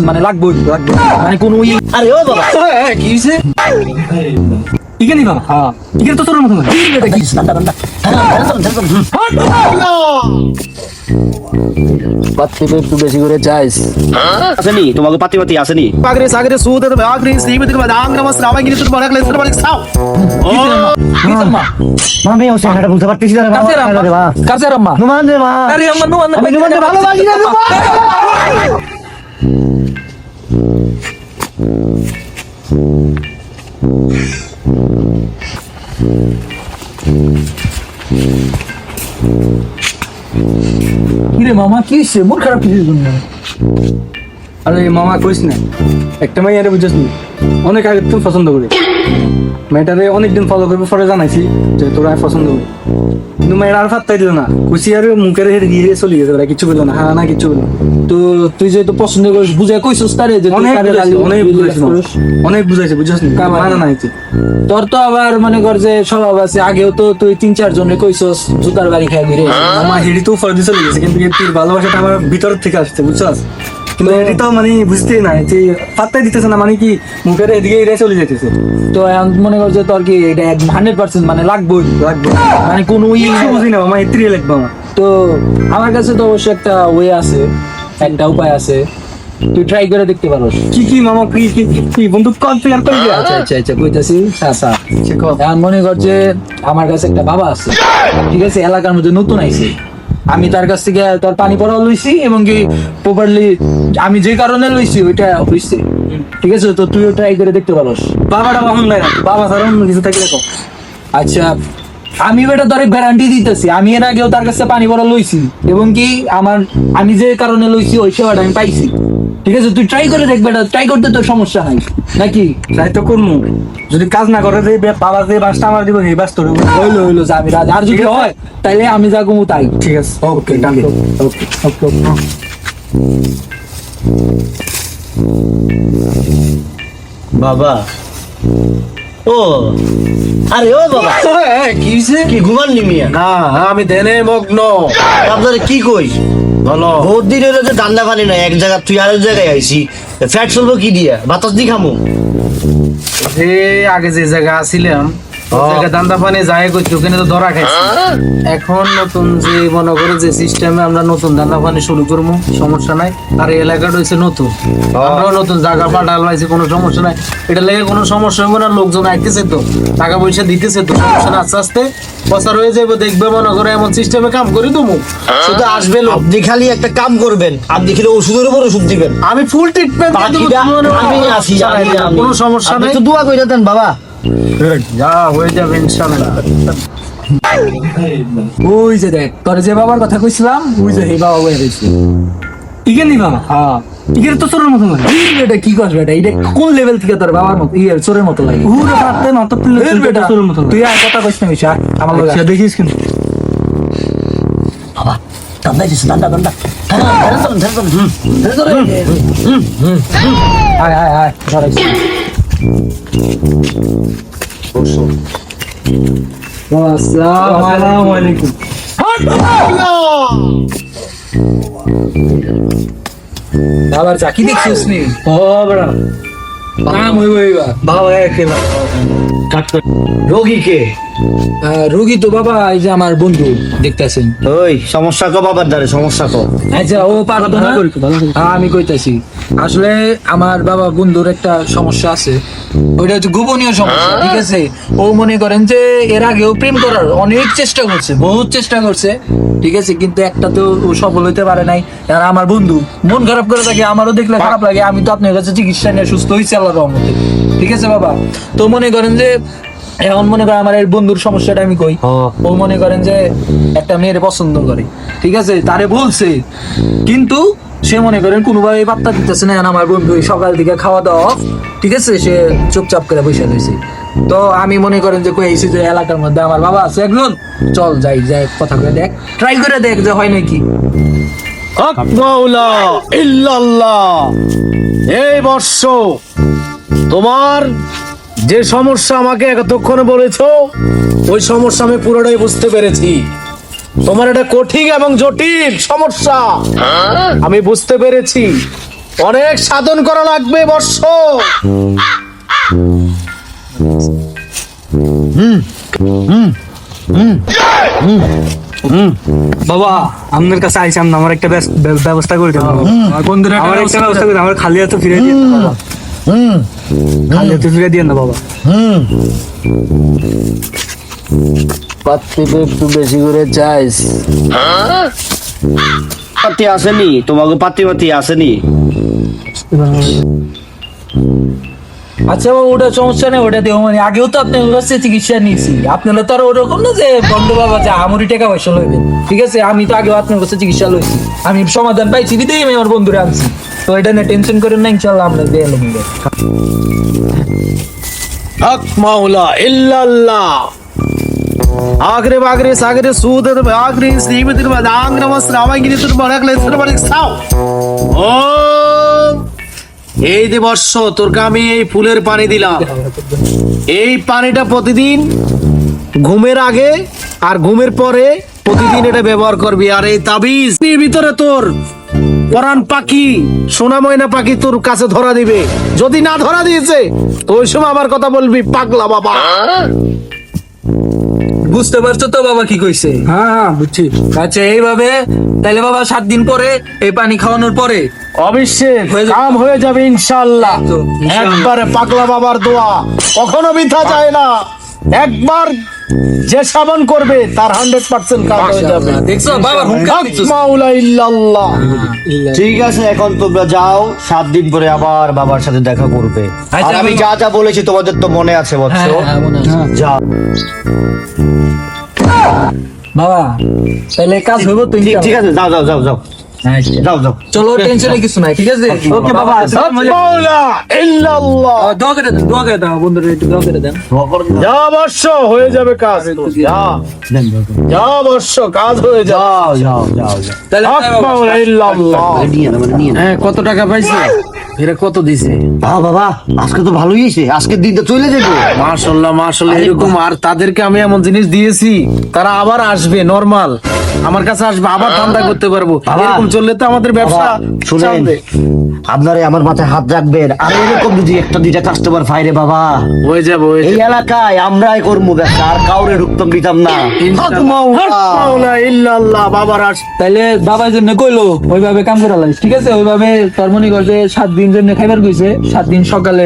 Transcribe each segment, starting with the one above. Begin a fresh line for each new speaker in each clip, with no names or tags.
মানে লাগবে মানে কোন
আরে ও বাবা
কি হইছে ইকেনি বাবা হ্যাঁ ইকেন তো তোর মত না
এটা কি ঠান্ডা ঠান্ডা পাতি একটু বেশি করে চাইস
আসেনি তোমাকে পাতি পাতি আসেনি
Agri sagre suude to agri sibe to angra mas rama gini to barak lesser barak sao.
মামি ও সেটা বলতে পারতেছি না
কাছে রাম্মা
নুমান রে মা
আরে আম্মা নুমান
আমি নুমানকে ভালোবাসি না নুমান
কি রে মামা কি হইছে মন খারাপ কিসের জন্য আরে মামা কইস না একটা মাইয়ারে বুঝছিস নি অনেক আগে তুই পছন্দ করি মেয়েটারে অনেকদিন ফলো করবো পরে জানাইছি যে তোরা পছন্দ করি কিন্তু মেয়েরা আর ফাত্তাই দিল না খুশি আর মুখের হেরে গিয়ে চলে গেছে ওরা কিছু বললো না হ্যাঁ না কিছু বললো
তো তুই যেহেতু পছন্দ করিস বুঝাই কইছিস তারে যে
অনেক অনেক বুঝাইছে বুঝছিস নি মানা নাই
তোর তো আবার মনে কর যে স্বভাব আছে আগেও তো তুই 3-4 জনে কইছস জুতার বাড়ি খাই ঘুরে
আমার হেডি তো ফর দিয়ে চলে গেছে কিন্তু তোর ভালোবাসাটা আমার ভিতর থেকে আসছে বুঝছস কিন্তু হেডি তো মানে বুঝতেই নাই যে পাত্তাই দিতেছে না মানে কি মুখের এদিকে এড়ে চলে যেতেছে
তো এখন মনে কর যে তোর কি এটা 100% মানে লাগবে মানে কোন
কিছু বুঝি না আমার এত্রি লাগবে আমার
তো আমার কাছে তো অবশ্যই একটা ওয়ে আছে একটা উপায় আছে তুই ট্রাই করে দেখতে পারোস
কি মামা কি বন্ধু কনফিগার করে দিয়া
আচ্ছা কইতাছি আচ্ছা এখন মনে কর যে আমার কাছে একটা বাবা আছে ঠিক আছে এলাকার মধ্যে নতুন আইছে আমি তার কাছ থেকে তোর পানি পড়া লইছি এবং কি প্রপারলি আমি যে কারণে লইছি ওইটা হইছে ঠিক আছে তো তুইও ট্রাই করে দেখতে পারোস
বাবাটা বাহন নাই না বাবা ছাড়া অন্য কিছু থাকলে দেখো
আচ্ছা আমি এটা ধরে গ্যারান্টি দিতেছি আমি এর আগেও তার কাছে পানি পড়া লইছি এবং কি আমি যে কারণে লইছি ওই সেবাটা আমি পাইছি ঠিক আছে তুই ট্রাই করে দেখবে ট্রাই করতে তোর সমস্যা নাই নাকি
তাই তো করবো যদি কাজ না করে যে বাবা যে বাসটা আমার দিব এই বাস তোর
হইলো যে আমি রাজ আর যদি হয় তাইলে আমি যা কমু তাই
ঠিক আছে ওকে
ওকে
বাবা ও আরে ও বাবা
কি হইছে
কি ঘুমাননি মিয়া
না আমি দেনে মগ্ন
আপনার কি কই
বলো
বহুত দিন হলো যে ঠান্ডা পানি নাই এক জায়গা তুই আরেক জায়গায় আইছি ফ্যাট চলবো কি দিয়া বাতাস দি খামু
যে আগে যে জায়গা আছিলাম ওই জায়গা দান্দা পানি যায় কইতো ওখানে তো ধরা খাইছি এখন নতুন যে মনে করে যে সিস্টেমে আমরা নতুন দান্দা পানি শুরু করবো সমস্যা নাই আর এই এলাকাটা হইছে নতুন আমরাও নতুন জায়গা পাঠাল পাইছি কোনো সমস্যা নাই এটা লেগে কোনো সমস্যা হবে না লোকজন আইতেছে তো টাকা পয়সা দিতেছে তো সমস্যা না আস্তে আস্তে প্রচার হয়ে যাবে দেখবে মনে করে এমন সিস্টেমে কাম করি তুমি শুধু আসবে লোক
আপনি খালি একটা কাম করবেন আপনি খালি ওষুধের উপর ওষুধ দিবেন
আমি ফুল ট্রিটমেন্ট
আমি আছি
কোনো সমস্যা
আপনি
নাই
তো দোয়া কইরা দেন বাবা
যা হয়ে যাবে ইনশাআল্লাহ
ওই যে দেখ তোর যে বাবার কথা কইছিলাম ওই যে এই বাবা বয়ে রইছে
ইকেনি বাবা
হ্যাঁ
ইকেন তো তোর মত না
এটা কি করবে এটা কোন লেভেল থেকে তোর বাবার মতো চোরের মতো লাগে
পুরো পাতে না তো
বেটা
তোর মত
তুই আর কথা কইছ না মিশা আমার লগে
আচ্ছা দেখিস কিন্তু
বাবা ঠান্ডা দিস ঠান্ডা ঠান্ডা
আয় ধরাইছি
আসসালামু আলাইকুম
বাবার চাকি দেখছিস নি
ও বড়
নাম হইব এবার
বাবা একে
রোগী কে
রোগী তো বাবা এই যে আমার বন্ধু দেখতেছেন
ওই সমস্যা কো বাবার দ্বারে সমস্যা কো
আচ্ছা ও পারতো না হ্যাঁ, আমি কইতাছি আসলে আমার বাবা বন্ধুর একটা সমস্যা আছে ওইটা হচ্ছে গোপনীয় সমস্যা ঠিক আছে ও মনে করেন যে এর আগেও প্রেম করার অনেক চেষ্টা করছে বহুত চেষ্টা করছে ঠিক আছে কিন্তু একটা তো ও সফল হইতে পারে নাই আর আমার বন্ধু মন খারাপ করে থাকে আমারও দেখলে খারাপ লাগে আমি তো আপনার কাছে চিকিৎসা নিয়ে সুস্থ হয়েছি আল্লাহর রহমতে ঠিক আছে বাবা তো মনে করেন যে এখন মনে করেন আমার এই বন্ধুর সমস্যাটা আমি কই ও মনে করেন যে একটা মেয়ের পছন্দ করে ঠিক আছে তারে বলছে কিন্তু সে মনে করেন কোনোভাবে পাত্তা দিতেছে না আমার বন্ধু সকাল থেকে খাওয়া দাওয়া off, ঠিক আছে সে চুপচাপ করে বসে রয়েছে তো আমি মনে করেন যে কইছি যে এলাকার মধ্যে আমার বাবা আছে একজন চল যাই কথা করে দেখ ট্রাই করে দেখ যে হয় নাকি
হক মাওলা ইল্লাল্লাহ এই বর্ষ তোমার যে সমস্যা আমাকে এতক্ষণে বলেছো ওই সমস্যা আমি পুরোটাই বুঝতে পেরেছি তোমার এটা কঠিন এবং জটিল সমস্যা আমি বুঝতে পেরেছি
অনেক সাধন করা লাগবে বর্ষ।
বাবা আপনার কাছে আইসাম না, আমার একটা ব্যবস্থা করে দেন বাবা।
আমার বন্ধুরা
আমার একটা ব্যবস্থা করে দেন, আমার খালি হাতে ফিরে দিয়ে বাবা, খালি হাতে ফিরে দিয়ে না বাবা।
পাত্তি একটু বেশি করে চাইস। পাত্তি আসেনি তোমাকে, পাত্তি আসেনি।
আচ্ছা বাবা, ওটা সমস্যা নেই, ওটা দেবো। মানে আগেও তো আপনার কাছে চিকিৎসা নিয়েছি, আপনারা তো আর ওরকম না যে বন্ধ বাবা যে আমরি টাকা পয়সা লইবেন। ঠিক আছে, আমি তো আগেও আপনার কাছে চিকিৎসা লইছি, আমি সমাধান পাইছি, বিদেই আমি আমার বন্ধুরা আনছি। তো এটা নিয়ে টেনশন করেন না, ইনশাল্লাহ আমরা দিয়ে এলো মিলে।
হক মাওলা ইল্লাল্লাহ। আগরে বাগরে সাগরে সুদ আগরে শ্রীমতির বাদ আংরা মাসরা আমাগিরি তোর বড়াকলে তোর বড় সাও। ও এই যে বর্ষ, তোরকে আমি এই ফুলের পানি দিলাম। এই পানিটা প্রতিদিন ঘুমের আগে আর ঘুমের পরে প্রতিদিন এটা ব্যবহার করবি। আর এই তাবিজ এর ভিতরে তোর পরাণ পাখি, সোনা ময়না পাখি তোর কাছে ধরা দিবে। যদি না ধরা দিয়েছে তো ওই সময় আমার কথা বলবি, পাগলা বাবা।
বুঝতে পারছো তো বাবা কি কইছে?
হ্যাঁ হ্যাঁ বুঝছি।
আচ্ছা এইভাবে তাইলে বাবা 7 দিন পরে এই পানি খাওয়ানোর পরে
অবশ্যই
হয়ে যাবে।
কাম হয়ে যাবে ইনশাআল্লাহ।
তো, ইনশাআল্লাহ।
একবারে পাগলা বাবার দোয়া কখনো বৃথা যায় না। একবার যে শ্রবণ করবে তার 100% কাজ হয়ে যাবে।
দেখছো বাবা হুঙ্কার
হক
দিচ্ছো।
মাওলা ইল্লাল্লাহ।
ঠিক আছে, এখন তোমরা যাও, 7 দিন পরে আবার বাবার সাথে দেখা করবে।
আচ্ছা,
আর আমি
আমি-
যা যা বলেছি তোমাদের তো মনে আছে বৎস?
হ্যাঁ, মনে আছে।
যাও।
বাবা তাহলে কাজ হইব তো
ঠিক আছে, যাও যাও যাও যাও যাও যাও।
চলো, টেনশনে কিছু নাই, ঠিক আছে?
ওকে বাবা,
হক মাওলা ইল্লাল্লাহ।
দোয়া করে দেন, দোয়া করে দাও বন্ধুরা, একটু দোয়া করে দেন।
যা বর্ষ, হয়ে যাবে কাজ। যা যা বর্ষ, কাজ হয়ে যাও।
যাও যাও যাও।
তাহলে
হক মাওলা ইল্লাল্লাহ।
নিয়ে নাও, নিয়ে নাও।
হ্যাঁ, কত টাকা পাইছে? এরা কত দিছে?
বাবা আজকে তো ভালোই হয়েছে, আজকের দিনটা চলে যাবে।
মাশাআল্লাহ মাশাআল্লাহ, এরকম। আর তাদেরকে আমি এমন জিনিস দিয়েছি, তারা আবার আসবে, নরমাল আমার কাছে আসবে, আবার ধান্দা করতে পারবো।
বাবা,
এরকম চললে তো আমাদের ব্যবসা
বাবা, শুনেন,
চলবে।
আপনারা আমার মাথায় হাত রাখবেন। আর এরকম যদি একটা দুইটা কাস্টমার ফাইরে বাবা,
হয়ে যাবে, হয়ে
এই
যাবে।
এলাকায় আমরাই করবো ব্যবসা, আর কাউরে ঢুকতাম দিতাম না। হক মাওলা।
হক মাওলা ইল্লাল্লাহ। বাবার আস
তাইলে বাবা জন্য কইলো ওইভাবে কাম করে লাইস, ঠিক আছে? ওইভাবে তোর মনে কর যে 7 দিন জন্য খাইবার কইছে, 7 দিন সকালে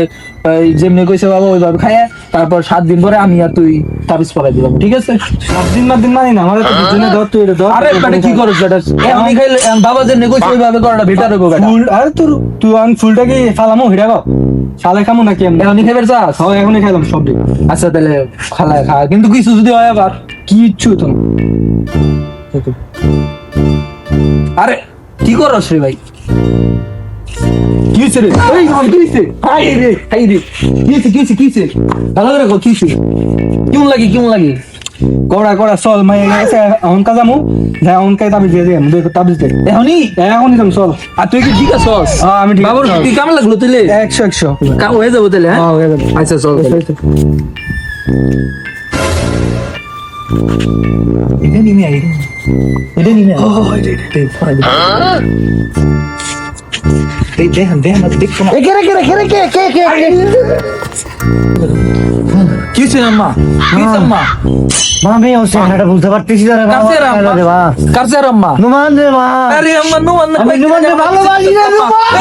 এই যেমনি কইছে বাবা ওইভাবে খায়, তারপর 7 দিন পরে আমি আর তুই তাবিজ পরাই দিলাম, ঠিক আছে?
7 দিন মানি না, আমাদের তো দুজনে ধর, তুই এটা ধর।
আরে বেটা কি করছ এটা? এমনি খাইলে বাবা জন্য কইছে ওইভাবে করাটা বেটার হইব বেটা।
ফুল, আরে তুই আন ফুলটা কি ফালামো হিরা গো, সালে খামো নাকি আমি?
এমনি খাইবার চাস?
সব এখনই খাইলাম সব দিন।
আচ্ছা তাহলে খালায় খা, কিন্তু কিছু যদি হয় আবার।
কিচ্ছু তো না।
আরে কি করছ রে ভাই?
কি হয়েছে রে? এই কি হয়েছে?
হাই রে
কি হয়েছে?
ভালো করে কো, কি হইছে? কেমন লাগে?
কড়া চল, মাই গেছে অন কাজামু, যাই অন কাই তাবিজ দিয়ে দে, মুদে তাবিজ দে।
এখনই?
এখনই যাম, চল।
আর তুই কি ঠিক আছস?
আমি ঠিক
বাবুর
আছি।
কি কাম লাগলো তাইলে?
100
কাম হয়ে যাবো তাইলে, হ্যাঁ?
হয়ে যাবে।
আচ্ছা চল তাইলে। এটা নিয়ে আয়, এটা নিয়ে আয়। এই দেখেন দেখছো না?
কে
কি হইছে আম্মা? কি হইছে আম্মা?
আমি ও চেহারাটা বলতে পারতেছি না রে বাবা।
কাছে রে আম্মা?
রে বাবা।
কাছে রে আম্মা?
নুমান রে মা।
আরে আম্মা নুমান না,
আমি নুমানকে ভালোবাসি না, নুমান।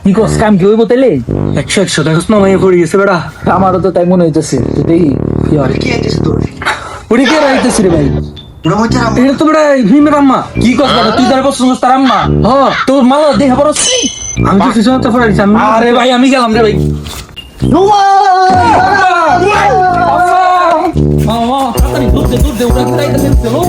কি করছ, কাম কি হইব তাইলে?
100 দেখছ না, মাইয়া পড়ে গেছে বেড়া।
আমারও তো তাই মনে হইতেছে, দেখি কি হয়।
ওরে কে রাইতেছি রে ভাই? এটা তো বেড়া হিমের আম্মা।
কি করছ বেটা? তুই তার পছন্দ তার আম্মা?
হ্যাঁ,
তোর মালা দেখা পড়ছ নি?
আমি তো কিছু তো পড়ে দিছি।
আরে ভাই আমি গেলাম রে ভাই। মামা তাড়াতাড়ি দূর দে ওরা কি রাইতে চলো।